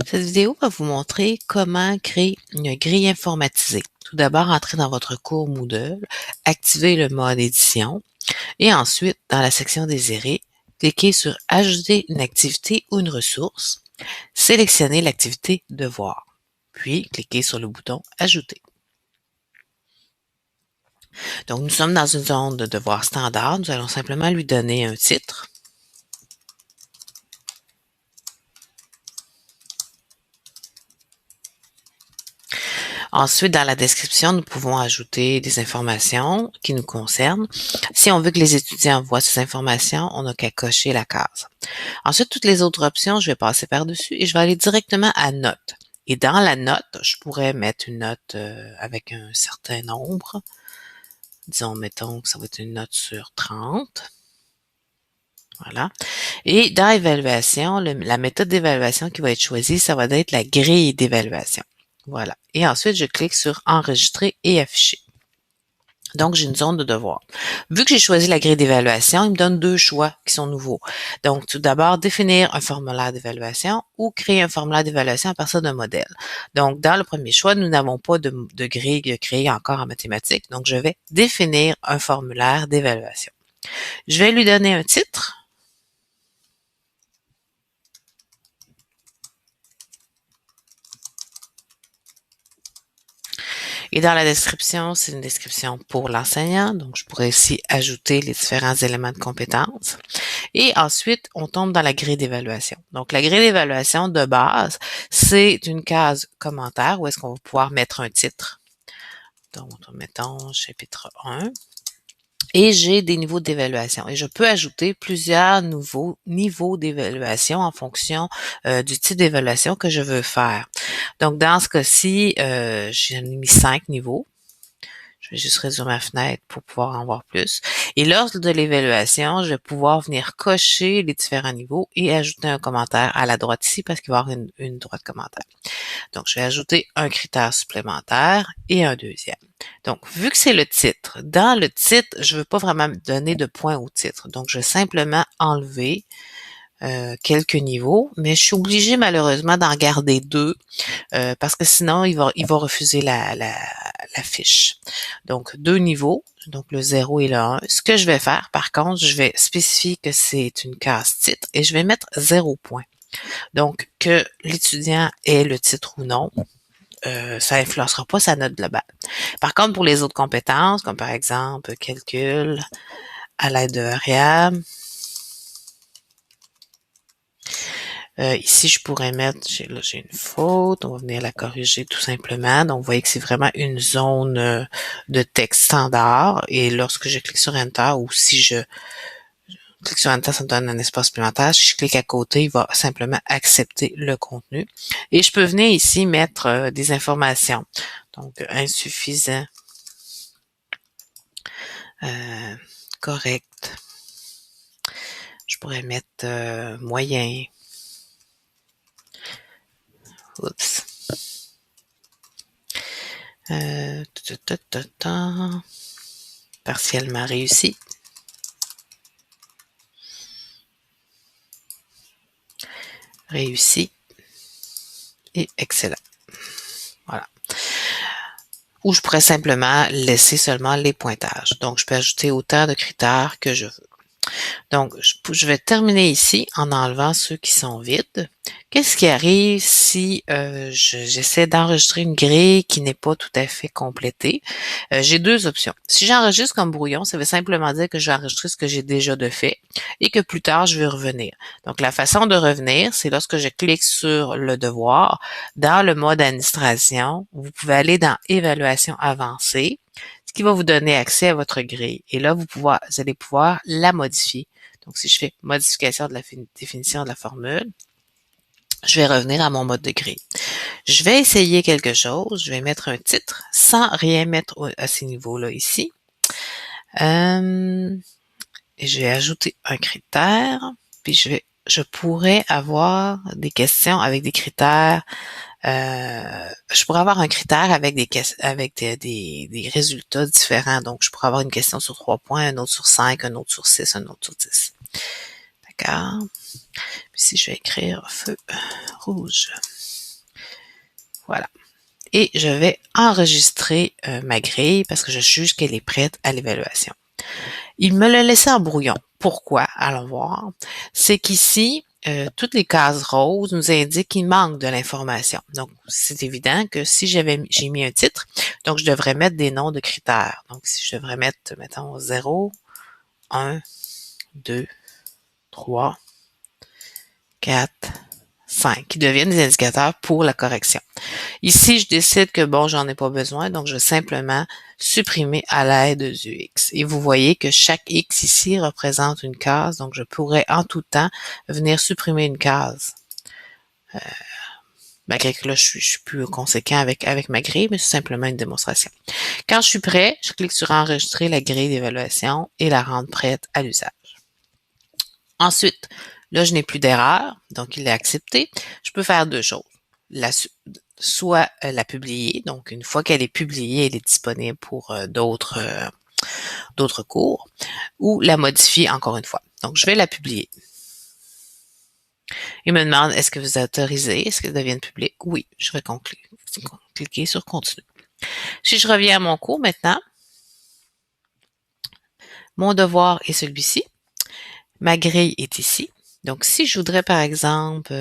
Cette vidéo va vous montrer comment créer une grille informatisée. Tout d'abord, entrez dans votre cours Moodle, activez le mode édition et ensuite, dans la section désirée, cliquez sur Ajouter une activité ou une ressource, sélectionnez l'activité Devoir, puis cliquez sur le bouton Ajouter. Donc, nous sommes dans une zone de devoir standard. Nous allons simplement lui donner un titre. Ensuite, dans la description, nous pouvons ajouter des informations qui nous concernent. Si on veut que les étudiants voient ces informations, on n'a qu'à cocher la case. Ensuite, toutes les autres options, je vais passer par-dessus et je vais aller directement à Notes. Et dans la note, je pourrais mettre une note avec un certain nombre. Disons, mettons que ça va être une note sur 30. Voilà. Et dans évaluation, la méthode d'évaluation qui va être choisie, ça va être la grille d'évaluation. Voilà. Et ensuite, je clique sur Enregistrer et afficher. Donc, j'ai une zone de devoir. Vu que j'ai choisi la grille d'évaluation, il me donne deux choix qui sont nouveaux. Donc, tout d'abord, définir un formulaire d'évaluation ou créer un formulaire d'évaluation à partir d'un modèle. Donc, dans le premier choix, nous n'avons pas de grille créée encore en mathématiques. Donc, je vais définir un formulaire d'évaluation. Je vais lui donner un titre. Et dans la description, c'est une description pour l'enseignant. Donc, je pourrais ici ajouter les différents éléments de compétences. Et ensuite, on tombe dans la grille d'évaluation. Donc, la grille d'évaluation de base, c'est une case commentaire où est-ce qu'on va pouvoir mettre un titre. Donc, mettons chapitre 1. Et j'ai des niveaux d'évaluation. Et je peux ajouter plusieurs nouveaux niveaux d'évaluation en fonction du type d'évaluation que je veux faire. Donc, dans ce cas-ci, j'ai mis 5 niveaux. Je vais juste réduire ma fenêtre pour pouvoir en voir plus. Et lors de l'évaluation, je vais pouvoir venir cocher les différents niveaux et ajouter un commentaire à la droite ici parce qu'il va y avoir une droite commentaire. Donc, je vais ajouter un critère supplémentaire et un deuxième. Donc, vu que c'est le titre, dans le titre, je ne veux pas vraiment donner de points au titre. Donc, je vais simplement enlever quelques niveaux, mais je suis obligée malheureusement d'en garder deux parce que sinon, il va refuser la fiche. Donc, deux niveaux, donc le 0 et le 1. Ce que je vais faire, par contre, je vais spécifier que c'est une case titre et je vais mettre 0 point. Donc, que l'étudiant ait le titre ou non, ça influencera pas sa note globale. Par contre, pour les autres compétences, comme par exemple calcul à l'aide de variables, ici, je pourrais mettre, j'ai une faute, on va venir la corriger tout simplement. Donc, vous voyez que c'est vraiment une zone de texte standard. Et lorsque je clique sur Enter, ou si je clique sur Enter, ça me donne un espace supplémentaire. Si je clique à côté, il va simplement accepter le contenu. Et je peux venir ici mettre des informations. Donc, insuffisant, correct. Je pourrais mettre moyen. Oups. Partiellement réussi. Réussi. Et excellent. Voilà. Ou je pourrais simplement laisser seulement les pointages. Donc, je peux ajouter autant de critères que je veux. Donc, je vais terminer ici en enlevant ceux qui sont vides. Qu'est-ce qui arrive si j'essaie d'enregistrer une grille qui n'est pas tout à fait complétée? J'ai deux options. Si j'enregistre comme brouillon, ça veut simplement dire que je vais enregistrer ce que j'ai déjà de fait et que plus tard, je vais revenir. Donc, la façon de revenir, c'est lorsque je clique sur le devoir. Dans le mode administration, vous pouvez aller dans évaluation avancée, ce qui va vous donner accès à votre grille. Et là, vous allez pouvoir la modifier. Donc, si je fais modification de la définition de la formule, je vais revenir à mon mode de grille. Je vais essayer quelque chose. Je vais mettre un titre sans rien mettre à ces niveaux-là ici. Et je vais ajouter un critère. Puis je pourrais avoir des questions avec des critères. Je pourrais avoir un critère avec des résultats différents. Donc, je pourrais avoir une question sur 3 points, un autre sur 5, un autre sur 6, un autre sur 10. D'accord? Puis si je vais écrire feu rouge. Voilà. Et je vais enregistrer ma grille parce que je juge qu'elle est prête à l'évaluation. Il me l'a laissé en brouillon. Pourquoi? Allons voir. C'est qu'ici, toutes les cases roses nous indiquent qu'il manque de l'information. Donc, c'est évident que si j'ai mis un titre, donc je devrais mettre des noms de critères. Donc, si je devrais mettre, mettons, 0, 1, 2, 3, 4, 5, qui deviennent des indicateurs pour la correction. Ici, je décide que bon, j'en ai pas besoin, donc je vais simplement supprimer à l'aide du X. Et vous voyez que chaque X ici représente une case, donc je pourrais en tout temps venir supprimer une case. Malgré que là, je suis plus conséquent avec ma grille, mais c'est simplement une démonstration. Quand je suis prêt, je clique sur enregistrer la grille d'évaluation et la rendre prête à l'usage. Ensuite, là, je n'ai plus d'erreur, donc il est accepté. Je peux faire deux choses. Soit la publier, donc une fois qu'elle est publiée, elle est disponible pour d'autres cours, ou la modifier encore une fois. Donc, je vais la publier. Il me demande, est-ce que vous autorisez? Est-ce qu'elle devienne publique? Oui, je vais cliquer sur Continuer. Si je reviens à mon cours maintenant, mon devoir est celui-ci. Ma grille est ici. Donc, si je voudrais, par exemple,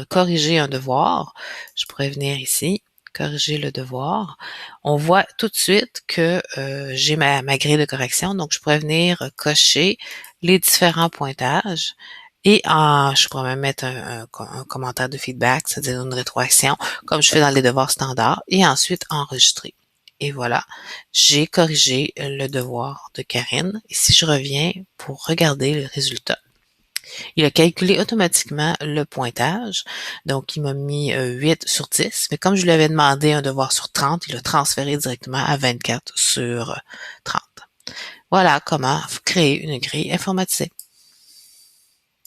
corriger un devoir, je pourrais venir ici, corriger le devoir. On voit tout de suite que j'ai ma grille de correction. Donc, je pourrais venir cocher les différents pointages. Et je pourrais même mettre un commentaire de feedback, c'est-à-dire une rétroaction, comme je fais dans les devoirs standards, et ensuite enregistrer. Et voilà, j'ai corrigé le devoir de Karine. Et si je reviens pour regarder le résultat, il a calculé automatiquement le pointage. Donc, il m'a mis 8 sur 10. Mais comme je lui avais demandé un devoir sur 30, il a transféré directement à 24 sur 30. Voilà comment créer une grille informatisée.